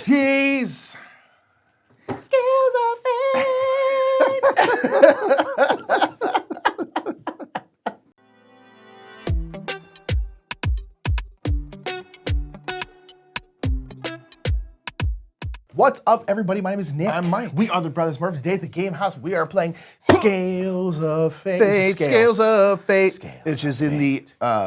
Jeez. Scales of fate. What's up, everybody? My name is Nick. I'm Mike. We are the Brothers Murph. Today at the Game House, we are playing Scales of Fate. Scales of Fate, Scales which of is in the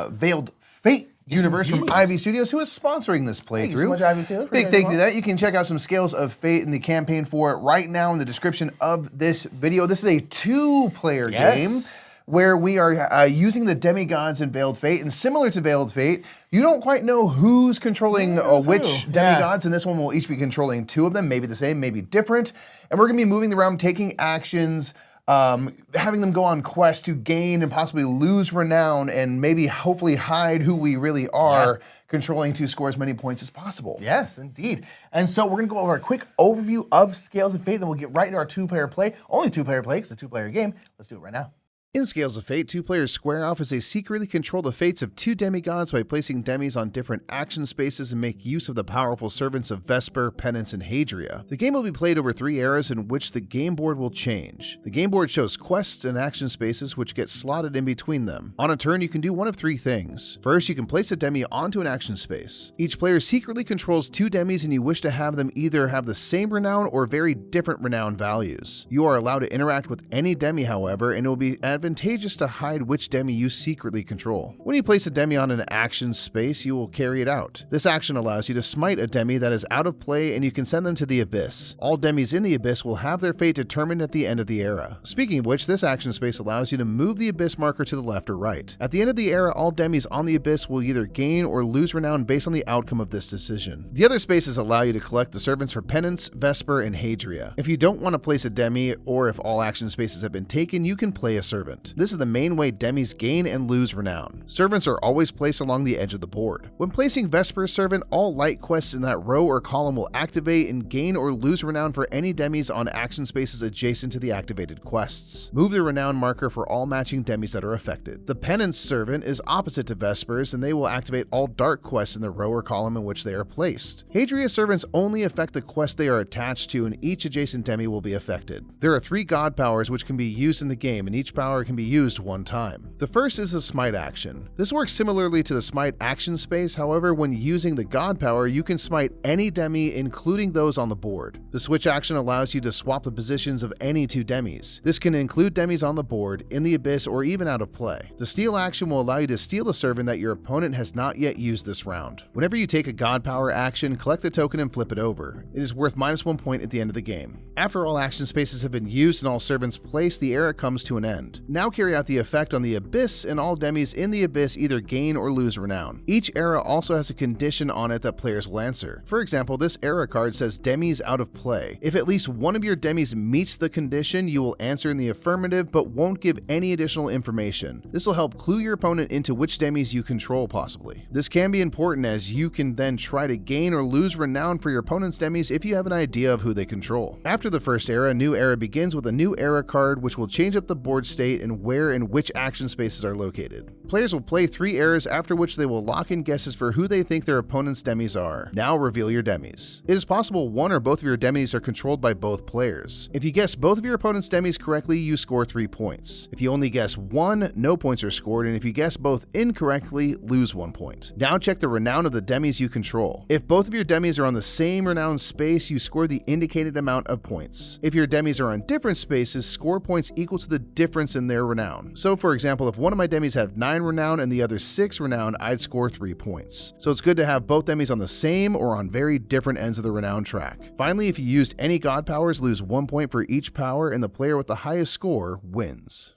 Veiled Fate universe from indeed. Ivy Studios, who is sponsoring this playthrough. Thank you so much, Ivy Studios. Big thank you to that. You can check out some Scales of Fate in the campaign for it right now in the description of this video. This is a two-player game where we are using the demigods in Veiled Fate, and similar to Veiled Fate, you don't quite know who's controlling which demigods, and this one will each be controlling two of them, maybe the same, maybe different. And we're gonna be moving around, taking actions, having them go on quests to gain and possibly lose renown, and maybe hopefully hide who we really are, controlling to score as many points as possible. Yes, indeed. And so we're going to go over a quick overview of Scales of Fate, then we'll get right into our two-player play. Only two-player play, because it's a two-player game. Let's do it right now. In Scales of Fate, two players square off as they secretly control the fates of two demigods by placing demis on different action spaces and make use of the powerful servants of Vesper, Penance, and Hadria. The game will be played over 3 eras in which the game board will change. The game board shows quests and action spaces which get slotted in between them. On a turn, you can do one of 3 things. First, you can place a demi onto an action space. Each player secretly controls 2 demis and you wish to have them either have the same renown or very different renown values. You are allowed to interact with any demi, however, and it will be advantageous to hide which demi you secretly control. When you place a demi on an action space, you will carry it out. This action allows you to smite a demi that is out of play, and you can send them to the Abyss. All demis in the Abyss will have their fate determined at the end of the era. Speaking of which, this action space allows you to move the Abyss marker to the left or right. At the end of the era, all demis on the Abyss will either gain or lose renown based on the outcome of this decision. The other spaces allow you to collect the servants for Penance, Vesper, and Hadria. If you don't want to place a demi, or if all action spaces have been taken, you can play a servant. This is the main way demis gain and lose renown. Servants are always placed along the edge of the board. When placing Vesper's servant, all light quests in that row or column will activate and gain or lose renown for any demis on action spaces adjacent to the activated quests. Move the renown marker for all matching demis that are affected. The Penance servant is opposite to Vesper's, and they will activate all dark quests in the row or column in which they are placed. Hadria servants only affect the quest they are attached to, and each adjacent demi will be affected. There are 3 god powers which can be used in the game, and each power can be used one time. The first is the smite action. This works similarly to the smite action space, however, when using the god power, you can smite any demi, including those on the board. The switch action allows you to swap the positions of any 2 demis. This can include demis on the board, in the Abyss, or even out of play. The steal action will allow you to steal a servant that your opponent has not yet used this round. Whenever you take a god power action, collect the token and flip it over. It is worth -1 point at the end of the game. After all action spaces have been used and all servants placed, the era comes to an end. Now carry out the effect on the Abyss, and all demis in the Abyss either gain or lose renown. Each era also has a condition on it that players will answer. For example, this era card says demis out of play. If at least one of your demis meets the condition, you will answer in the affirmative but won't give any additional information. This will help clue your opponent into which demis you control possibly. This can be important as you can then try to gain or lose renown for your opponent's demis if you have an idea of who they control. After the first era, a new era begins with a new era card which will change up the board state and where and which action spaces are located. Players will play 3 eras, after which they will lock in guesses for who they think their opponent's demis are. Now reveal your demis. It is possible one or both of your demis are controlled by both players. If you guess both of your opponent's demis correctly, you score 3 points. If you only guess one, no points are scored, and if you guess both incorrectly, lose 1 point. Now check the renown of the demis you control. If both of your demis are on the same renown space, you score the indicated amount of points. If your demis are on different spaces, score points equal to the difference in their renown. So for example, if one of my demis have 9 renown and the other 6 renown, I'd score 3 points. So it's good to have both demis on the same or on very different ends of the renown track. Finally, if you used any god powers, lose 1 point for each power, and the player with the highest score wins.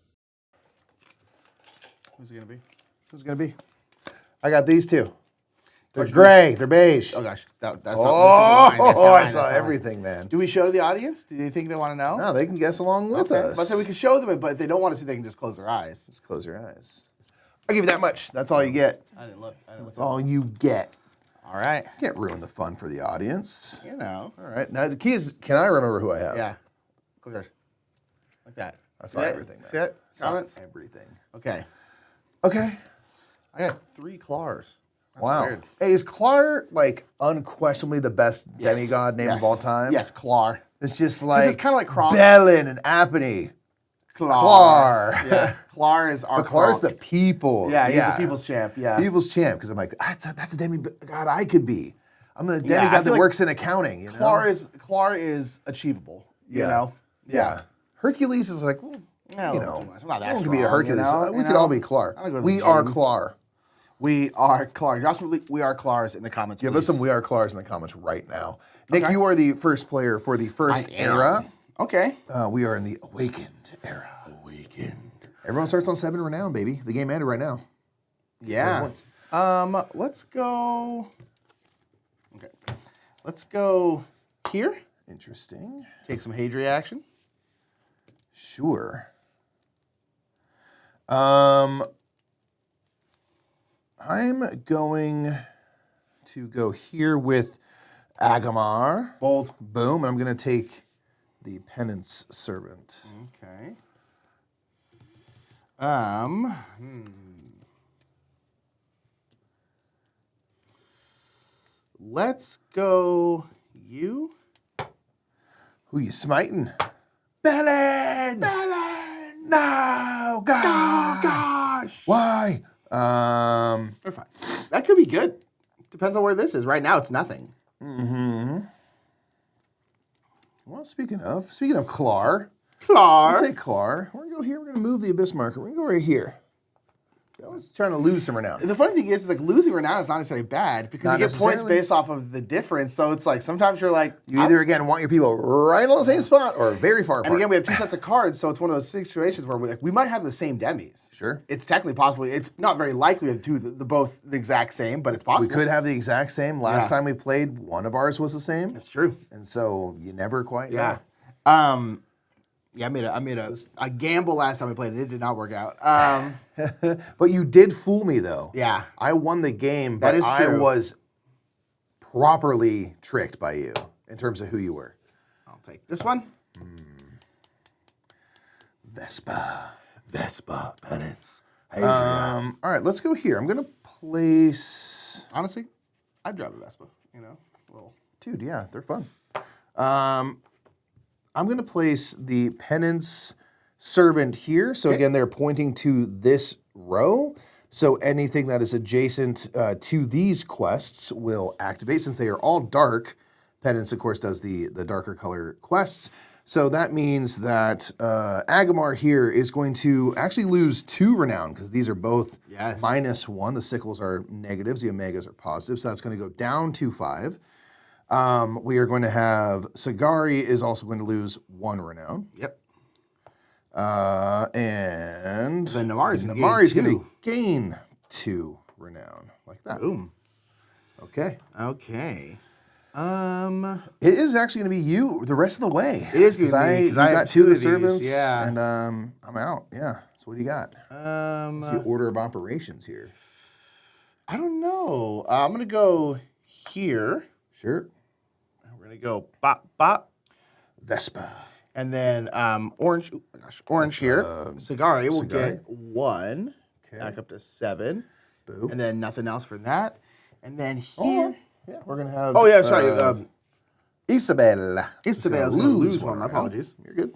Who's it going to be? Who's it gonna be? I got these 2. They're gray, they're beige. Oh gosh, that's I saw everything, man. Do we show the audience? Do they think they want to know? No, they can guess along with us. But so we can show them it, but if they don't want to see, they can just close their eyes. Just close your eyes. I'll give you that much. That's all you get. I didn't look. That's all you get. All right. Can't ruin the fun for the audience. You know. All right. Now the key is, can I remember who I have? Yeah. Close yours. Like that. I saw everything. See it? Comments? Everything. Okay. Okay. I got 3 claws. Wow. weird. Hey, is Clar like unquestionably the best demigod name of all time? Yes, Clar. It's just like it's kinda like Kronk. Bellin and Apathy. Clar. Yeah. Clar is our But Clar's Kronk. the people. Yeah, he's the people's champ. Yeah. People's champ. Because I'm like, that's a demigod I could be. I'm a I demigod feel that like works in accounting. You know? Clar is achievable. You know? Yeah. Hercules is like, well, Yeah, you a little know, too much. I'm not that no one strong, could be a Hercules. you We know? could all be Clar. I don't go to the We are gym. Clar. We are Clar. Joshua, we are Clars in the comments, Give please. us some We Are Clars in the comments right now. Nick, Okay. you are the first player for the first era. Okay. We are in the Awakened era. Everyone starts on 7 renown, baby. The game ended right now. Yeah. Let's go. Okay. Let's go here. Interesting. Take some Hadria action. Sure. I'm going to go here with Agamar. Bold. Boom. I'm going to take the Penance Servant. Okay. Let's go you. Who you smiting? Bellin! No, God. Oh, gosh! Why? We're fine. That could be good. Depends on where this is. Right now, it's nothing. Well, speaking of Clar, Clar. I'll take Clar. We're gonna go here. We're gonna move the Abyss marker. We're gonna go right here. I was trying to lose some renown. The funny thing is like losing renown is not necessarily bad because Not you get points necessarily. based off of the difference. So it's like sometimes you're like You either again want your people right on the same spot or very far And apart. again, we have two sets of cards, so it's one of those situations where we might have the same demis. Sure. It's technically possible. It's not very likely we have both the exact same, but it's possible. We could have the exact same. Last Yeah. time we played, one of ours was the same. It's true. And so you never quite Yeah. know. Yeah, I made a gamble last time we played, and it did not work out. But you did fool me, though. Yeah. I won the game, but That is I true. was properly tricked by you in terms of who you were. I'll take this one. Vespa. Penance. All right, let's go here. I'm going to place... Honestly, I'd drive a Vespa, you know? Well, Dude, yeah, they're fun. I'm going to place the Penance Servant here. So again, they're pointing to this row. So anything that is adjacent to these quests will activate. Since they are all dark, Penance, of course, does the darker color quests. So that means that Agamar here is going to actually lose 2 renown because these are both -1. The sickles are negatives, the omegas are positives. So that's going to go down to 5. We are going to have Sagari is also going to lose 1 renown. yep. And Then Namari's gonna gain Namari's going 2. to gain 2 renown. Like that. Boom. Okay. Okay. It is actually going to be you the rest of the way. It is gonna be me, 'cause You I got have 2 of the two of these, servants, yeah. and I'm out. Yeah. So what do you got? What's the order of operations here? I don't know. I'm gonna go here. Sure. We're gonna go bop bop, Vespa. and then orange. Oh my gosh, orange here. Sagari will get 1. Okay. Back up to 7. Boom. And then nothing else for that. And then here. Yeah, we're going to have... Oh yeah, sorry. Isabel. Isabel's gonna lose one. My apologies. You're good.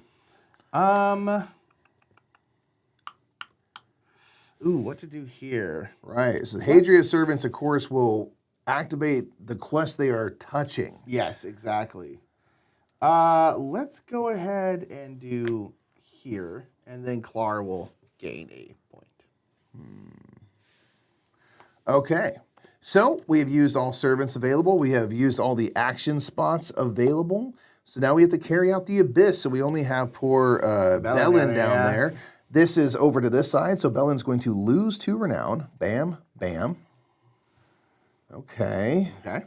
Ooh, what to do here? Right. So Hadria's servants, of course, will activate the quest they are touching. Yes, exactly. Let's go ahead and do here, and then Clar will gain a point. Okay. So we have used all servants available. We have used all the action spots available. So now we have to carry out the Abyss. So we only have poor Bellin down there. This is over to this side. So Bellin's going to lose 2 renown. Bam, bam. Okay. Okay.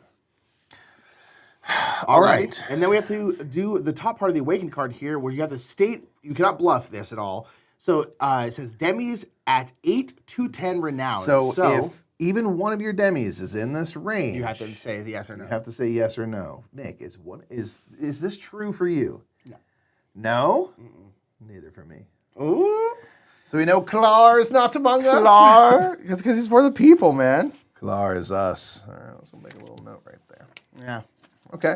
All right. And then we have to do the top part of the Awakened card here, where you have to state, you cannot bluff this at all. So it says demis at 8 to 10 renown. So if even one of your demis is in this range, you have to say yes or no. you have to say yes or no. Nick, is this true for you? No. No? Neither for me. Ooh. So we know Clar is not among us. Clar. It's because he's for the people, man. Klar is us. All right, let's make a little note right there. Yeah. Okay.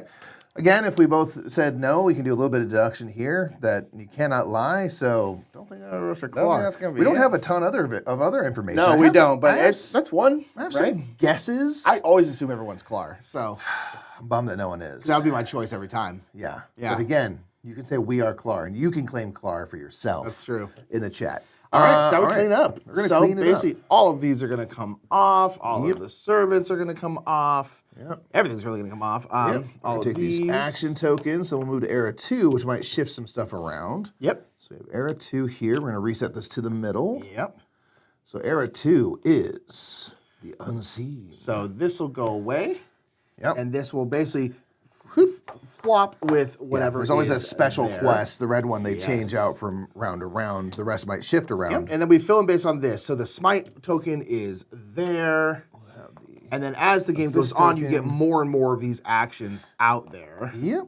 Again, if we both said no, we can do a little bit of deduction here that you cannot lie. So don't think I roasted Klar. that's gonna be We don't it. have a ton of other information. No, we don't. But that's one. I have right? some guesses. I always assume everyone's Klar. So I'm bummed that no one is. that would be my choice every time. Yeah. Yeah. But again, you can say we are Klar, and you can claim Klar for yourself. That's true. In the chat. All right, so now we all clean up. We're gonna so clean it up. basically, all of these are going to come off. All of the servants are going to come off. Yep. Everything's really going to come off. Yep. All We'll of take these action tokens, so we'll move to era 2, which might shift some stuff around. Yep. So we have era 2 here. We're going to reset this to the middle. Yep. So era 2 is the unseen. So this will go away. Yep. And this will basically flop with whatever. There's always a is special there. quest. The red one, they change out from round to round. The rest might shift around. Yep. And then we fill in based on this. So the smite token is there. And then as the game goes on, you get more and more of these actions out there. Yep.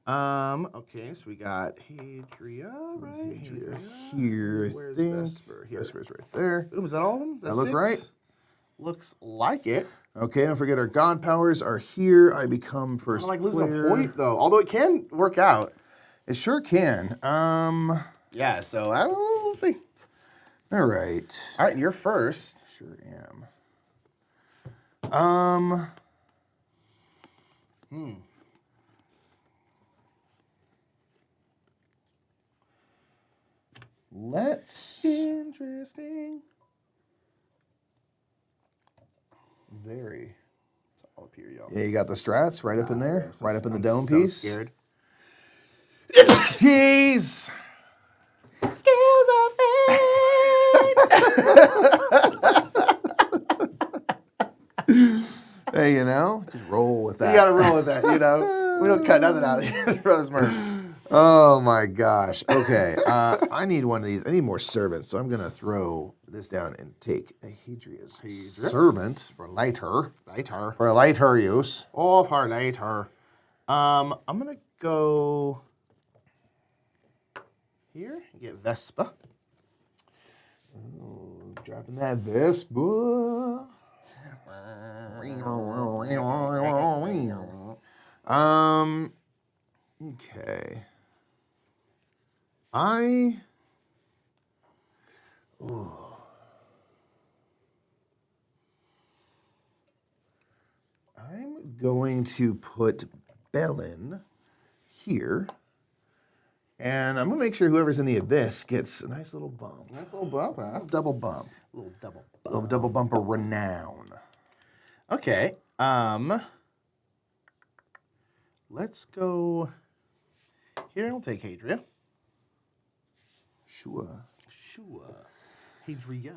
Okay, so we got Hadria, right? Hadria here, I Where's think. Vesper? Here. Vesper's right there. Ooh, is that all of them? That look right? Looks like it. Okay, don't forget our god powers are here. I become first I like losing player. a point though, although it can work out. It sure can. Yeah, so I don't know, we'll see. All right. All right, you're first. Sure am. Let's. Interesting. Very. It's all up here, y'all. Yeah, you got the strats right up in there, right up in the dome so piece. Scared. Jeez. Scales of Hey, you know, just roll with that. You gotta roll with that, you know. We don't cut nothing out of here. Brothers Murph. Oh my gosh. Okay. I need one of these. I need more servants. So I'm going to throw this down and take a Hadria's servant for later. For later use. Oh, for later. I'm going to go here and get Vespa. Ooh, dropping that Vespa. Okay. I'm going to put Bellin here. And I'm going to make sure whoever's in the abyss gets a nice little bump. Nice little bump, huh? Double bump. Little double bump. Little double bump of renown. Okay. Let's go here. I'll take Hadria. Sure. Hadria.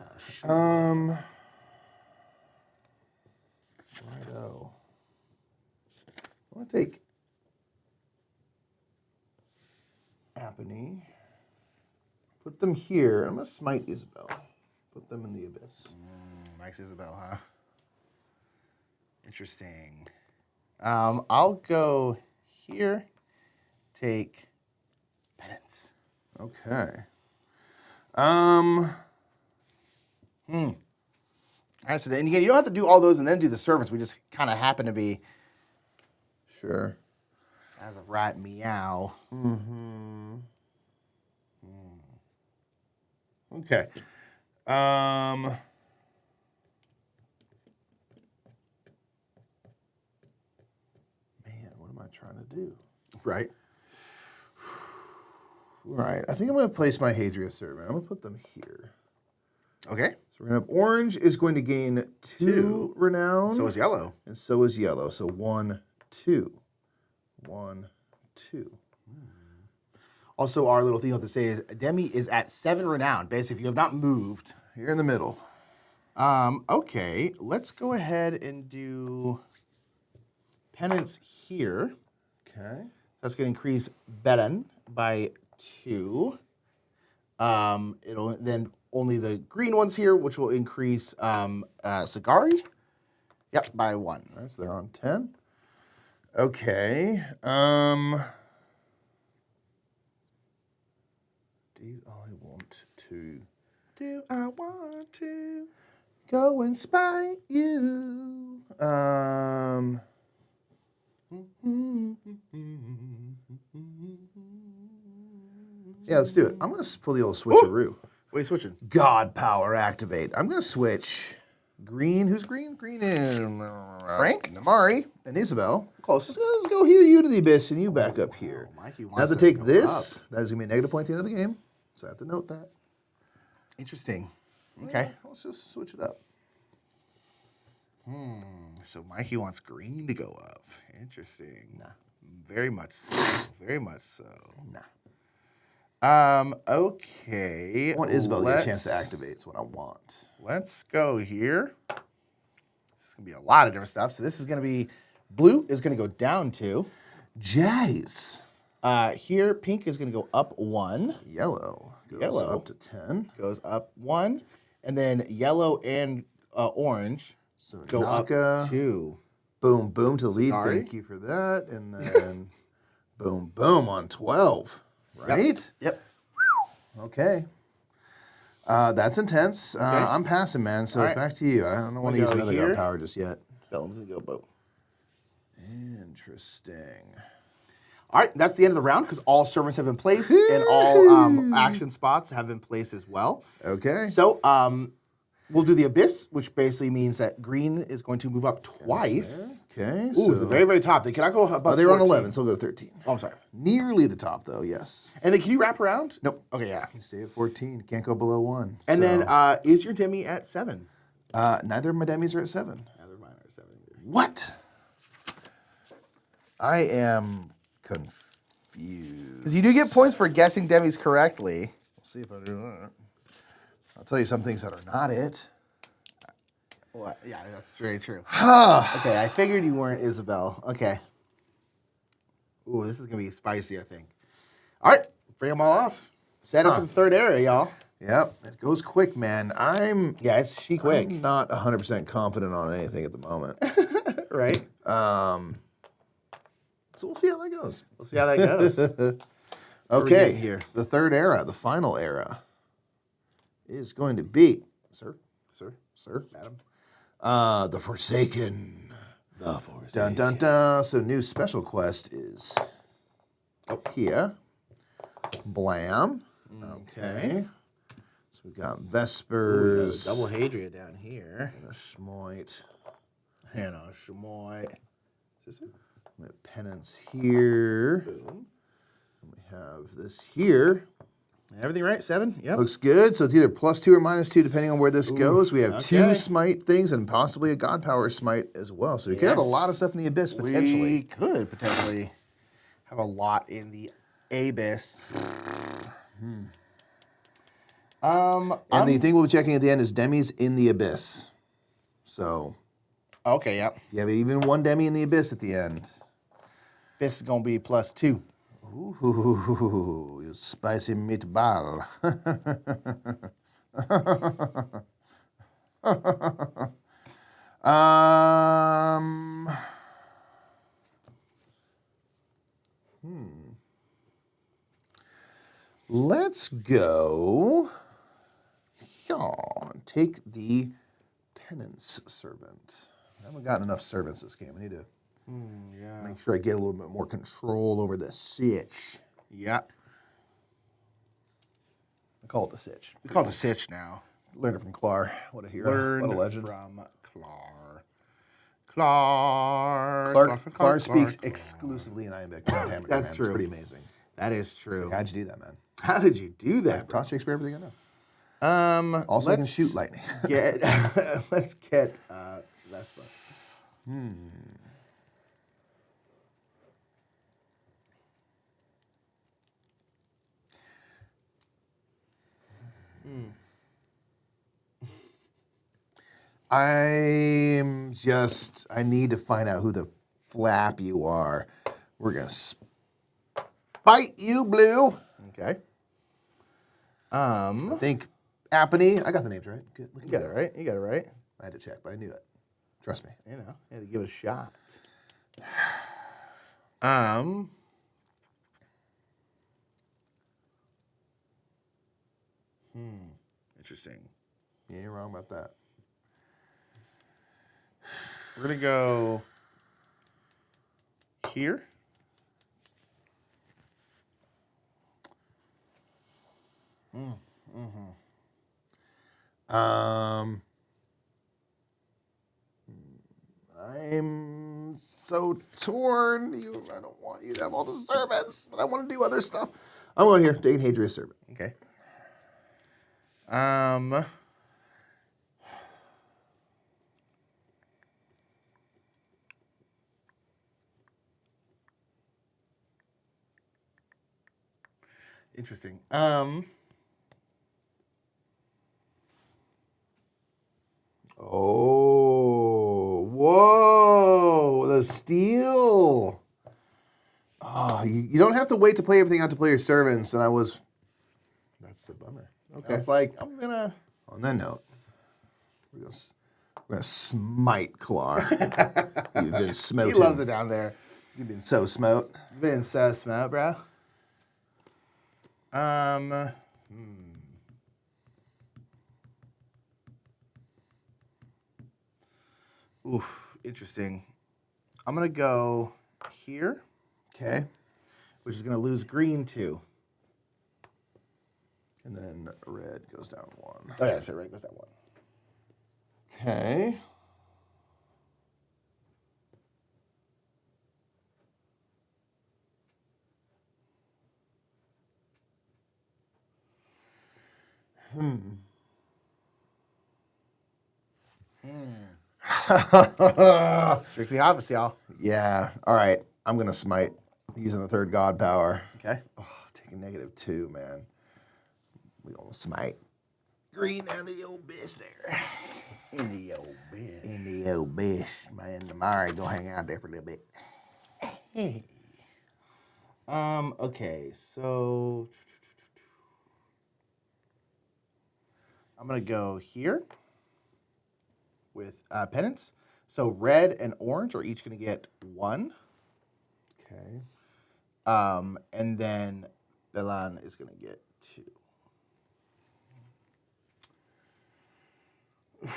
Righto. I want to take Apony. Put them here. I'm going to smite Isabel. Put them in the abyss. Mike's Isabel, huh? Interesting. I'll go here. Take Penance. Okay. I said, and again, you don't have to do all those and then do the servants. We just kind of happen to be, Sure. as of right, meow. Okay. Man, what am I trying to do? Right. All right. I think I'm going to place my Hadria servant. I'm going to put them here. Okay. So we're going to have orange is going to gain 2 renown. So is yellow. And so is yellow. So 1, 2. 1, 2. Also, our little thing you have to say is Demi is at 7 renown. Basically, if you have not moved. Here in the middle. Okay, let's go ahead and do Penance here. Okay. That's going to increase Beden by 2. It'll then only the green ones here, which will increase Sagari. Yep, by 1. All right, so they're on 10. Okay. Do I want to? Do I want to? Go and spite you. Yeah, let's do it. I'm going to pull the old switcheroo. What are you switching? God power activate. I'm going to switch green. Who's green? Green and Frank? Namari and Isabel. Close. Let's go heal you to the abyss and you back up here. Mikey Now wants to to take go this, up. that is going to be a negative point at the end of the game. So I have to note that. Interesting. Okay. Let's just switch it up. So Mikey wants green to go up. Interesting. Nah. Very much so. Very much so. Nah. Okay. I want Isabel to get a chance to activate. Is what I want. Let's go here. This is going to be a lot of different stuff. So this is going to be, blue is going to go down 2. Jazz. Here, pink is going to go up 1. Yellow goes up to 10. Goes up 1. And then yellow and orange So go Naka, up 2. boom, boom to lead. Sorry. Thank you for that. And then boom, boom on 12. Right? Yep. Okay. That's intense. I'm passing, man. So it's back to you. I don't want to use another god power just yet. Bellum's going to go boat. Interesting. All right, that's the end of the round because all servants have been placed and all action spots have been placed as well. Okay. So we'll do the Abyss, which basically means that green is going to move up twice. Okay. Ooh, So the very, very top. They cannot go above they were on 14. 11, so we'll go to 13. Oh, I'm sorry. Nearly the top, though, yes. And then can you wrap around? Nope. Okay, yeah. You stay at 14. Can't go below 1. And then is your demi at 7? Neither of my demis are at 7. Neither of mine are at 7 either. What? I am confused. Because you do get points for guessing demis correctly. We'll see if I do that. I'll tell you some things that are not it. Well, yeah, that's very true. Okay, I figured you weren't Isabel. Okay. Ooh, this is going to be spicy, I think. All right, bring them all off. Set up for the third area, y'all. Yep, it goes quick, man. Yeah, it's quick. I'm not 100% confident on anything at the moment. Right? So we'll see how that goes. We'll see how that goes. Okay, here. The third era, the final era, is going to be, sir, Madam. the Forsaken. The Force. Dun dun dun. So new special quest is here. Blam. Okay. So we got Vespers. Double Hadria down here. And a Schmoit. And a Shamoy. Is this it? We have Penance here. Boom. And we have this here. Everything right? 7? Yep. Looks good. So it's either +2 or -2, depending on where this goes. We have 2 smite things and possibly a god power smite as well. So we could have a lot of stuff in the Abyss potentially. We could potentially have a lot in the Abyss. And the thing we'll be checking at the end is demis in the Abyss. So Okay, yep. you have even 1 demi in the Abyss at the end. This is going to be +2. Ooh, you spicy meatball. Let's go. And take the Penance Servant. I haven't gotten enough servants this game. I need to make sure I get a little bit more control over the sitch. Yeah. I call it the sitch. We call it the Sitch now. Learned it from Clar. What a hero. What a legend. From Clar. Clar speaks exclusively in iambic pentameter. That's man. true. It's pretty amazing. That is true. How'd you do that, man? How did you do that, bro? Taught Shakespeare everything I know. Also, I can let's shoot lightning. let's get Vespa. I need to find out who the flap you are. We're going to spite you, Blue. Okay. I think Apony. I got the names right. Good. Look You got it right. You got it right. I had to check, but I knew it. Trust me. You know, you had to give it a shot. Interesting. Yeah, you're wrong about that. We're going to go here. I'm so torn. I don't want you to have all the servants, but I want to do other stuff. I'm going here. Dane Hadria's servant. Okay. Interesting. Oh, whoa, the steal. Oh, you don't have to wait to play everything out to play your servants, and that's a bummer. Okay. It's like, I'm going to... On that note, we're gonna smite Clar. You've been smote. He loves it down there. You've been so smote. You've been so smart, bro. Oof, interesting. I'm going to go here. Okay. Which is going to lose green 2. And then red goes down 1. Oh, yeah, so red goes down 1. Okay. Strictly hobbits, y'all. Yeah. All right. I'm gonna smite using the 3rd god power. Okay. Oh, taking -2, man. We gonna smite. Green down the old bitch there. In the old bed. In the old bitch. Man, the Mari gonna hang out there for a little bit. Okay, so I'm gonna go here with penance. So red and orange are each gonna get 1. Okay. And then Belan is gonna get 2. What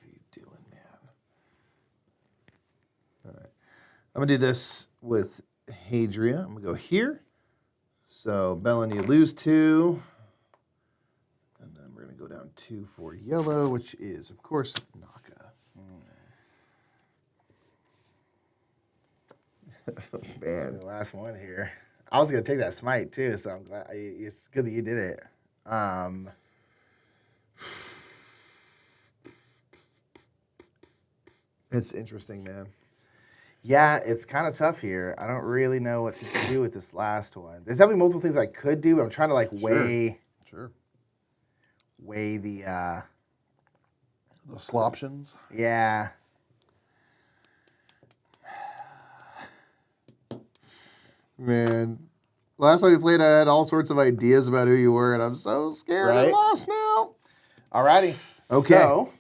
are you doing, man? All right. I'm gonna do this with Hadria. I'm gonna go here. So Belan, you lose 2. And then we're gonna go down 2 for yellow, which is, of course, Naka. Man. The last one here. I was gonna take that smite too, so I'm glad. It's good that you did it. It's interesting, man. Yeah, it's kind of tough here. I don't really know what to do with this last one. There's definitely multiple things I could do, but I'm trying to weigh the sloptions. Yeah. Man, last time we played, I had all sorts of ideas about who you were, and I'm so scared I'm lost now. Alrighty. Okay. So,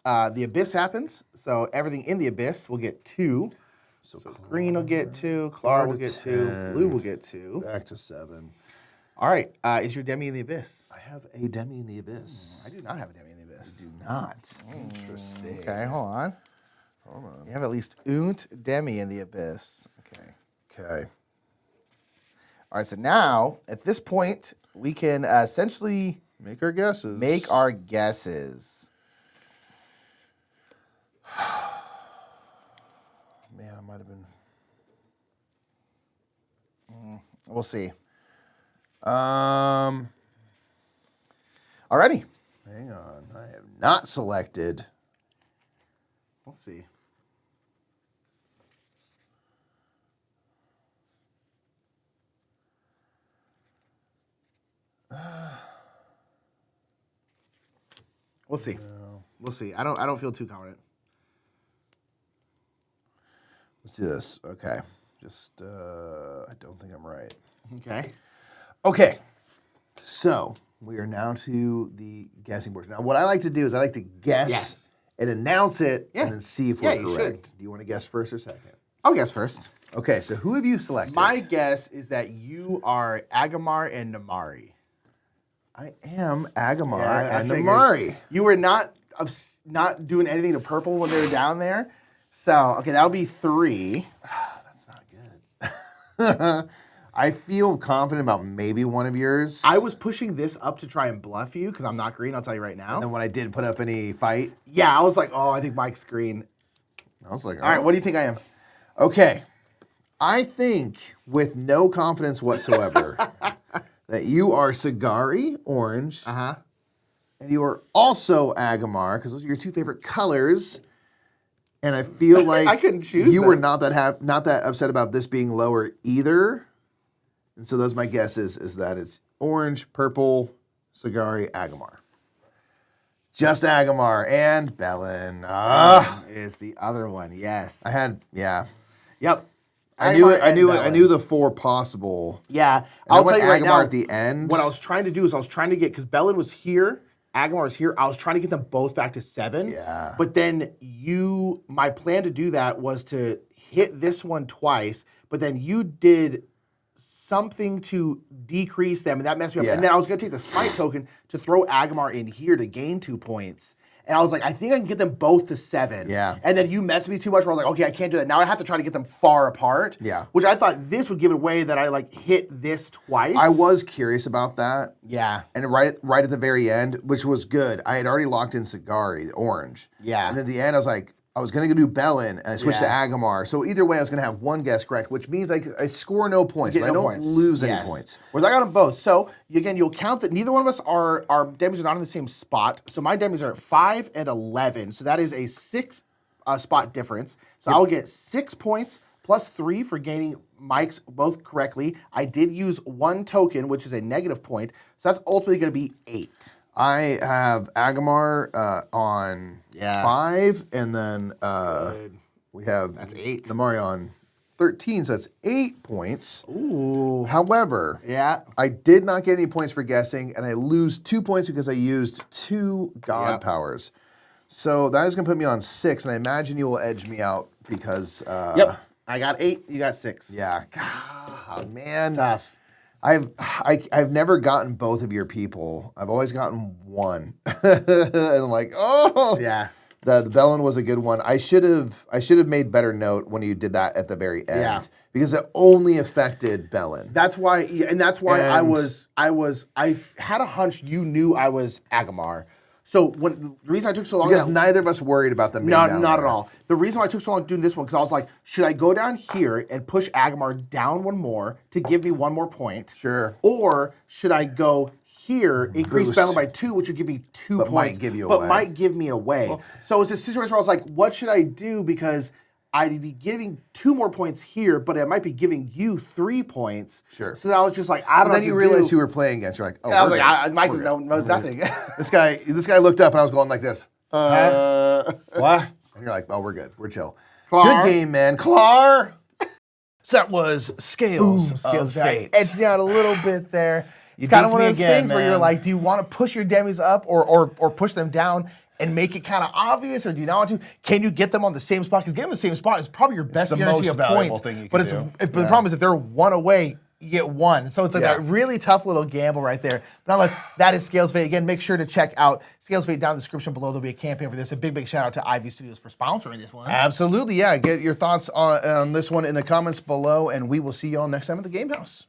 the abyss happens. So everything in the abyss will get 2. So green will get 2. Clar will get 2. Blue will get 2. Back to 7. All right. Is your demi in the abyss? I have a demi in the abyss. I do not have a demi in the abyss. You do not. Interesting. Okay, hold on. You have at least unt demi in the abyss. Okay. Okay. All right, so now, at this point, we can essentially make our guesses. Man, I might have been... We'll see. Alrighty. Hang on. I have not selected. We'll see. We'll see. No. We'll see. I don't feel too confident. Let's do this. Okay. Just I don't think I'm right. Okay. Okay. So we are now to the guessing portion. Now, what I like to do is I like to guess and announce it and then see if we're correct. Do you want to guess first or second? I'll guess first. Okay, so who have you selected? My guess is that you are Agamar and Namari. I am Agamar and figured. Namari. You were not not doing anything to purple when they were down there. So, okay, that'll be 3. That's not good. I feel confident about maybe one of yours. I was pushing this up to try and bluff you because I'm not green, I'll tell you right now. And then when I did put up any fight. Yeah, I was like, oh, I think Mike's green. I was like, all right, what do you think I am? Okay. I think, with no confidence whatsoever, that you are Sagari, orange. Uh-huh. And you are also Agamar, because those are your 2 favorite colors. And I feel like I couldn't choose you them. were not that upset about this being lower either. And so those my guess is that it's orange, purple, Sagari, Agamar. Just Agamar and Bellin. Is the other one, yes. Yep. I knew the 4 possible. Yeah. And I'll I went tell you right Agamar now, at the end. what I was trying to do is because Bellin was here, Agamar was here. I was trying to get them both back to 7. Yeah. But then my plan to do that was to hit this one twice, but then you did something to decrease them, and that messed me up. Yeah. And then I was going to take the smite token to throw Agamar in here to gain 2 points. And I was like, I think I can get them both to 7. Yeah. And then you messed me too much where I was like, okay, I can't do that. Now I have to try to get them far apart. Yeah. Which I thought this would give it away that I hit this twice. I was curious about that. Yeah. And right at the very end, which was good, I had already locked in Sagari, orange. Yeah. And at the end, I was like, I was going to do Bellin, and I switched to Yeah. Agamar. So either way, I was going to have 1 guess correct, which means I score no points, Get but I no don't points. lose any Yes. points. Whereas I got them both. So again, you'll count that neither one of us our demis are not in the same spot. So my demis are at 5 and 11. So that is a 6 spot difference. So I'll get 6 points plus 3 for gaining Mike's both correctly. I did use 1 token, which is a negative point. So that's ultimately going to be 8. I have Agamar on 5, and then we have That's 8. Namari on 13, so that's 8 points. Ooh. However, Yeah. I did not get any points for guessing, and I lose 2 points because I used 2 god powers. So that is going to put me on 6, and I imagine you will edge me out because... Yep. I got 8. You got 6. Yeah. God, man. Tough. I've never gotten both of your people. I've always gotten 1. And I'm like, oh. Yeah. The Bellin was a good one. I should have made better note when you did that at the very end because it only affected Bellin. That's why, I had a hunch you knew I was Agamar. So the reason I took so long Because neither of us worried about them being down not there. at all. The reason why I took so long doing this one because I was like, should I go down here and push Agamar down 1 more to give me 1 more point? Sure. Or should I go here, increase Boost. Bellin by 2, which would give me 2 But points, might give you but away. might give me away. So it's a situation where I was like, what should I do? Because I'd be giving 2 more points here, but I might be giving you 3 points. Sure. So I was just like, I don't know. Then you realized who we were playing against. You're like, oh, I was we're like, good. Mike We're good. knows nothing. This guy looked up and I was going like this. What? And you're like, oh, we're good. We're chill. Clar. Good game, man. Clar. So that was Scales of Fate. Edged you out a little bit there. You It's kind of beat one me of those again, things where you're man. like, do you want to push your demis up or push them down and make it kind of obvious, or do you not want to? Can you get them on the same spot? Because getting them on the same spot is probably your best the guarantee most of valuable points. thing you but can do. but the problem is if they're 1 away, you get 1. So it's like Yeah. a really tough little gamble right there. But nonetheless, that is Scales of Fate. Again, make sure to check out Scales of Fate down in the description below. There'll be a campaign for this. A big shout out to Ivy Studios for sponsoring this one. Absolutely, yeah. Get your thoughts on this one in the comments below, and we will see you all next time at the Game House.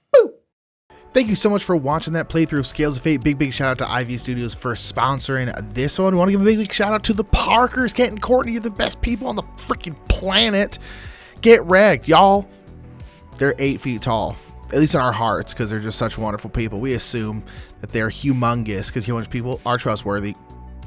Thank you so much for watching that playthrough of Scales of Fate. Big shout out to Ivy Studios for sponsoring this one. We want to give a big shout out to the Parkers. Kent and Courtney, you're the best people on the freaking planet. Get wrecked, y'all. They're 8 feet tall, at least in our hearts, because they're just such wonderful people. We assume that they're humongous because humongous people are trustworthy.